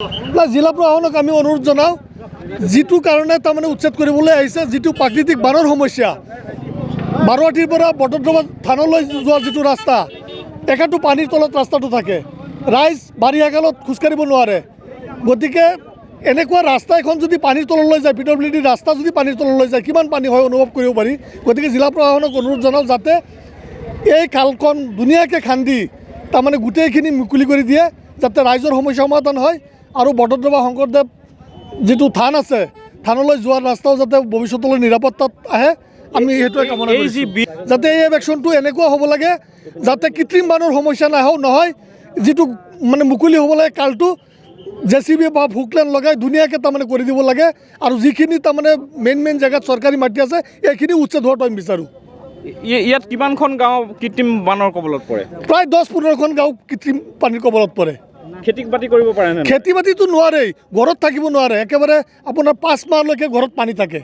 জিলা প্ৰশাসনক আমি অনুৰোধ জনাওঁ যিটো কাৰণে তাৰমানে উচ্ছেদ কৰিবলৈ আহিছে, যিটো প্ৰাকৃতিক বানৰ সমস্যা, বাৰোৱাটিৰ পৰা বটদ্ৰৱা থানলৈ যোৱা যিটো ৰাস্তা, একেটো পানীৰ তলত ৰাস্তাটো থাকে, ৰাইজ বাৰিষা কালত খোজকাঢ়িব নোৱাৰে। গতিকে এনেকুৱা ৰাস্তা এখন যদি পানীৰ তললৈ যায়, PWD ৰাস্তা যদি পানীৰ তললৈ যায়, কিমান পানী হয় অনুভৱ কৰিব পাৰি। গতিকে জিলা প্ৰশাসনক অনুৰোধ জনাওঁ যাতে এই খালখন ধুনীয়াকৈ খান্দি তাৰমানে গোটেইখিনি মুকলি কৰি দিয়ে, যাতে ৰাইজৰ সমস্যা সমাধান হয় আৰু বটদ্ৰৱা শংকৰদেৱ যিটো থান আছে, থানলৈ যোৱাৰ ৰাস্তাও যাতে ভৱিষ্যতলৈ নিৰাপত্তাত আহে, আমি সেইটোৱে কামনা কৰিছোঁ। যাতে এই এভেকশ্যনটো এনেকুৱা হ'ব লাগে যাতে কৃত্ৰিম বানৰ সমস্যা নহয়, যিটো মানে মুকলি হ'ব লাগে কালটো JCB বা ভুকলেন লগাই ধুনীয়াকৈ তাৰমানে কৰি দিব লাগে। আৰু যিখিনি তাৰমানে মেইন জেগাত চৰকাৰী মাটি আছে এইখিনি উচ্ছেদ হোৱাটো আমি বিচাৰোঁ। ইয়াত কিমানখন গাঁও কৃত্ৰিম বানৰ কবলত পৰে? প্ৰায় 10-15খন গাঁও কৃত্ৰিম পানীৰ কবলত পৰে। খেতি বাতি কৰিব পাৰে নে? খেতি বাতিটো নোৱাৰেই, ঘৰত থাকিব নোৱাৰে, একেবাৰে আপোনাৰ 5 মাহলৈকে ঘৰত পানী থাকে।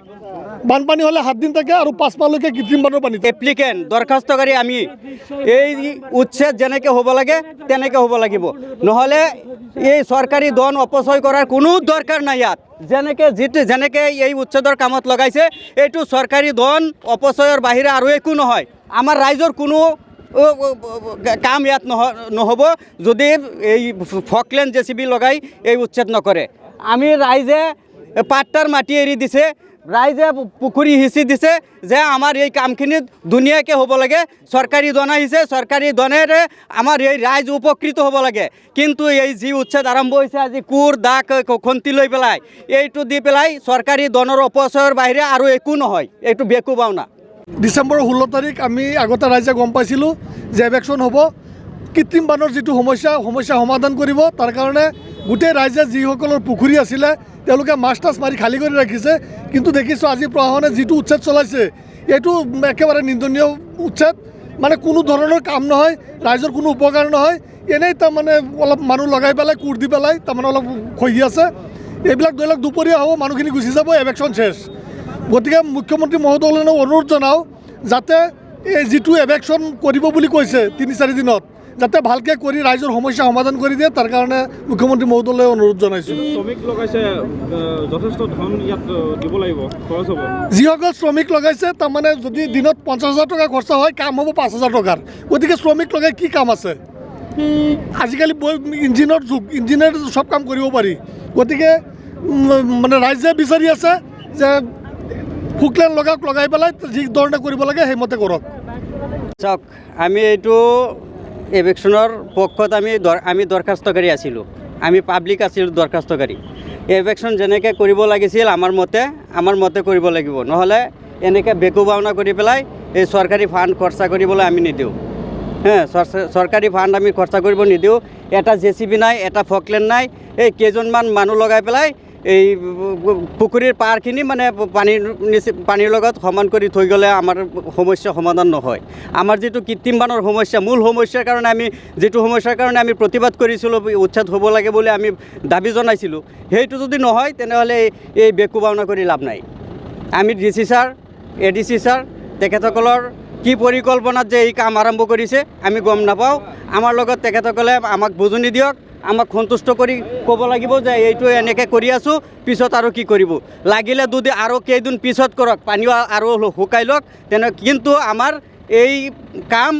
বানপানী হ'লে 7 দিন থাকে আৰু 5 মাহলৈকে কৃত্ৰিম বানৰ পানী থাকে। এপ্লিকেণ্ট দৰখাস্তকাৰী আমি এই উচ্ছেদ যেনেকৈ হ'ব লাগে তেনেকৈ হ'ব লাগিব, নহ'লে এই চৰকাৰী ধন অপচয় কৰাৰ কোনো দৰকাৰ নাই। ইয়াত যেনেকৈ এই উচ্ছেদৰ কামত লগাইছে, এইটো চৰকাৰী ধন অপচয়ৰ বাহিৰে আৰু একো নহয়। আমাৰ ৰাইজৰ কোনো কাম ইয়াত নহ'ব যদি এই ফকলেন JCB লগাই এই উচ্ছেদ নকৰে। আমি ৰাইজে পাট্টাৰ মাটি এৰি দিছে, ৰাইজে পুখুৰী সিঁচি দিছে যে আমাৰ এই কামখিনি ধুনীয়াকৈ হ'ব লাগে, চৰকাৰী ধন আহিছে, চৰকাৰী ধনেৰে আমাৰ এই ৰাইজ উপকৃত হ'ব লাগে। কিন্তু এই যি উচ্ছেদ আৰম্ভ হৈছে আজি কোৰ দাগ খন্তি লৈ পেলাই এইটো দি পেলাই চৰকাৰী ধনৰ অপচয়ৰ বাহিৰে আৰু একো নহয়, এইটো বেকু ভাওনা। ডিচেম্বৰৰ 16 তাৰিখ আমি আগতে ৰাইজে গম পাইছিলোঁ যে এভেকশ্যন হ'ব, কৃত্ৰিম বানৰ যিটো সমস্যা সমাধান কৰিব। তাৰ কাৰণে গোটেই ৰাইজে যিসকলৰ পুখুৰী আছিলে তেওঁলোকে মাছ টাছ মাৰি খালী কৰি ৰাখিছে। কিন্তু দেখিছোঁ আজি প্ৰশাসনে যিটো উচ্ছেদ চলাইছে এইটো একেবাৰে নিন্দনীয় উচ্ছেদ, মানে কোনো ধৰণৰ কাম নহয়, ৰাইজৰ কোনো উপকাৰ নহয়, এনেই তাৰমানে অলপ মানুহ লগাই পেলাই কোৰ দি পেলাই তাৰমানে অলপ খহি আছে। এইবিলাক ধৰি লওক দুপৰীয়া হ'ব, মানুহখিনি গুচি যাব, এভেকশ্যন শেষ। গতিকে মুখ্যমন্ত্ৰী মহোদয়লৈ অনুৰোধ জনাওঁ যাতে এই যিটো এভেকশ্যন কৰিব বুলি কৈছে 3-4 দিনত, যাতে ভালকৈ কৰি ৰাইজৰ সমস্যা সমাধান কৰি দিয়ে, তাৰ কাৰণে মুখ্যমন্ত্ৰী মহোদয়লৈ অনুৰোধ জনাইছোঁ। শ্ৰমিক লগাইছে, যথেষ্ট ধন ইয়াত দিব লাগিব, খৰচ হ'ব। যিসকল শ্ৰমিক লগাইছে তাৰমানে যদি দিনত 50,000 টকা খৰচা হয়, কাম হ'ব 5,000 টকাৰ। গতিকে শ্ৰমিক লগাই কি কাম আছে? আজিকালি ইঞ্জিনৰ যুগ, ইঞ্জিনেৰে চব কাম কৰিব পাৰি। গতিকে মানে ৰাইজে বিচাৰি আছে যে ফুকলেন লগাই পেলাই যি ধৰণে কৰিব লাগে সেইমতে কৰক। চাওক, আমি এইটো এভেকশ্যনৰ পক্ষত আমি দৰখাস্তকাৰী আছিলোঁ, আমি পাব্লিক আছিলোঁ দৰখাস্তকাৰী। এভেকশ্যন যেনেকৈ কৰিব লাগিছিল আমাৰ মতে কৰিব লাগিব, নহ'লে এনেকৈ বেকু ভাওনা কৰি পেলাই এই চৰকাৰী ফাণ্ড খৰচা কৰিবলৈ আমি নিদিওঁ। চৰকাৰী ফাণ্ড আমি খৰচা কৰিব নিদিওঁ। এটা JCB নাই, এটা ফকলেন নাই, এই কেইজনমান মানুহ লগাই পেলাই এই পুখুৰীৰ পাৰখিনি মানে পানীৰ লগত সমান কৰি থৈ গ'লে আমাৰ সমস্যা সমাধান নহয়। আমাৰ যিটো কৃত্ৰিম বানৰ সমস্যা, মূল সমস্যাৰ কাৰণে যিটো সমস্যাৰ কাৰণে আমি প্ৰতিবাদ কৰিছিলোঁ, উচ্ছেদ হ'ব লাগে বুলি আমি দাবী জনাইছিলোঁ, সেইটো যদি নহয় তেনেহ'লে এই বেকু ভাওনা কৰি লাভ নাই। আমি DC ছাৰ, ADC ছাৰ তেখেতসকলৰ কি পৰিকল্পনাত যে এই কাম আৰম্ভ কৰিছে আমি গম নাপাওঁ। আমাৰ লগত তেখেতসকলে আমাক বুজনি দিয়ক, আমাক সন্তুষ্ট কৰি ক'ব লাগিব যে এইটো এনেকৈ কৰি আছোঁ, পিছত আৰু কি কৰিব, লাগিলে আৰু কেইদিন পিছত কৰক, পানীও আৰু শুকাই লওক কিন্তু আমাৰ এই কাম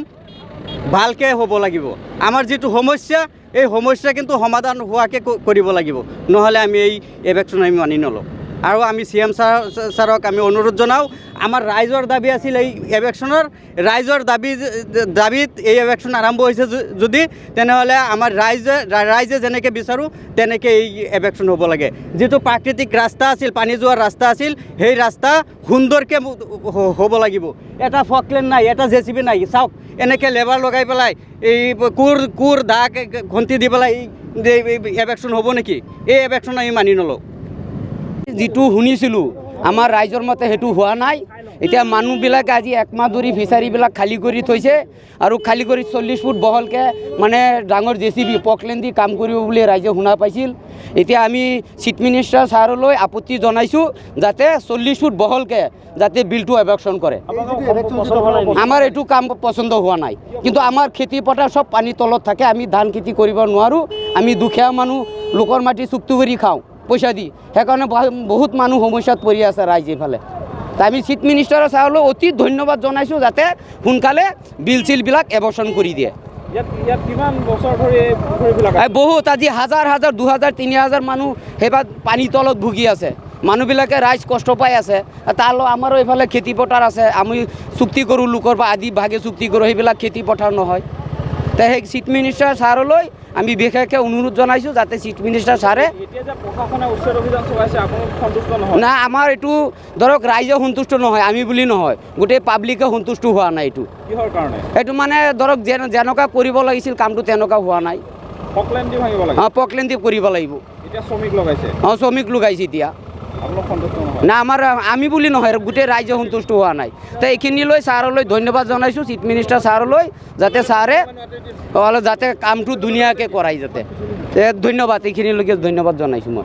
ভালকৈ হ'ব লাগিব। আমাৰ যিটো সমস্যা, এই সমস্যা কিন্তু সমাধান হোৱাকৈ কৰিব লাগিব, নহ'লে আমি এই এভেকশ্যন আমি মানি নলওঁ। আৰু আমি CM ছাৰক আমি অনুৰোধ জনাওঁ, আমাৰ ৰাইজৰ দাবী আছিল এই এভেকশ্যনৰ, ৰাইজৰ দাবীত এই এভেকশ্যন আৰম্ভ হৈছে যদি তেনেহ'লে আমাৰ ৰাইজে যেনেকৈ বিচাৰোঁ তেনেকৈ এই এভেকশ্যন হ'ব লাগে। যিটো প্ৰাকৃতিক ৰাস্তা আছিল, পানী যোৱাৰ ৰাস্তা আছিল, সেই ৰাস্তা সুন্দৰকৈ হ'ব লাগিব। এটা ফকলেন নাই, এটা JCB নাই। চাওক, এনেকৈ লেবাৰ লগাই পেলাই এই কোৰ দাগ খন্তি দি পেলাই এভেকশ্যন হ'ব নেকি? এই এভেকশ্যন আমি মানি নলওঁ। যিটো শুনিছিলোঁ আমাৰ ৰাইজৰ মতে সেইটো হোৱা নাই। এতিয়া মানুহবিলাকে আজি একমাহ ধৰি ফিচাৰীবিলাক খালী কৰি থৈছে আৰু খালী কৰি 40 ফুট বহলকৈ মানে ডাঙৰ JCB পকলেন দি কাম কৰিব বুলি ৰাইজে শুনা পাইছিল। এতিয়া আমি চিফ মিনিষ্টাৰ ছাৰলৈ আপত্তি জনাইছোঁ যাতে 40 ফুট বহলকৈ যাতে বিলটো এভেকশ্যন কৰে। আমাৰ এইটো কাম পচন্দ হোৱা নাই, কিন্তু আমাৰ খেতি পথাৰ চব পানীৰ তলত থাকে, আমি ধান খেতি কৰিব নোৱাৰোঁ। আমি দুখীয়া মানুহ, লোকৰ মাটি চুক্তি কৰি খাওঁ পইচা দি, সেইকাৰণে বহুত মানুহ সমস্যাত পৰি আছে ৰাইজ এইফালে। আমি চিফ মিনিষ্টাৰৰ ছাৰলৈ অতি ধন্যবাদ জনাইছোঁ যাতে সোনকালে বিল চিলবিলাক এভেকশ্যন কৰি দিয়ে। ইয়াত কিমান বছৰ ধৰি এই পুখুৰীবিলাক বহুত, আজি হাজাৰ হাজাৰ 2000 3000 মানুহ সেইবাৰ পানীৰ তলত ভুগি আছে। মানুহবিলাকে ৰাইজ কষ্ট পাই আছে। তাৰ আমাৰো এইফালে খেতি পথাৰ আছে, আমি চুক্তি কৰোঁ লোকৰ পৰা আদি ভাগে চুক্তি কৰোঁ, সেইবিলাক খেতি পথাৰ নহয়। তে সেই চিফ মিনিষ্টাৰ ছাৰলৈ আমি বিশেষকৈ অনুৰোধ জনাইছোঁ যাতে চিফ মিনিষ্টাৰ ছাৰে এতিয়া যে প্ৰশাসনে উচ্ছেদ অভিযান চলাইছে, আপুনি সন্তুষ্ট নহয়? না, আমাৰ এইটো ধৰক ৰাইজে সন্তুষ্ট নহয়, আমি বুলি নহয়, গোটেই পাব্লিকে সন্তুষ্ট হোৱা নাই। এইটো কিহৰ কাৰণে? এইটো মানে ধৰক যেনেকুৱা কৰিব লাগিছিল কামটো তেনেকুৱা হোৱা নাই। পকলেন দি ভাঙিব লাগে। পকলেন দি কৰিব লাগিব। এতিয়া শ্ৰমিক লগাইছে, শ্ৰমিক লগাইছে এতিয়া। আপোনালোক সন্তুষ্ট নহয়? না, আমি বুলি নহয়, গোটেই ৰাইজে সন্তুষ্ট হোৱা নাই। তো এইখিনিলৈ ছাৰলৈ ধন্যবাদ জনাইছোঁ, চিফ মিনিষ্টাৰ ছাৰলৈ, যাতে ছাৰে যাতে কামটো ধুনীয়াকৈ কৰাই যাতে। ধন্যবাদ, এইখিনিলৈকে ধন্যবাদ জনাইছোঁ মই।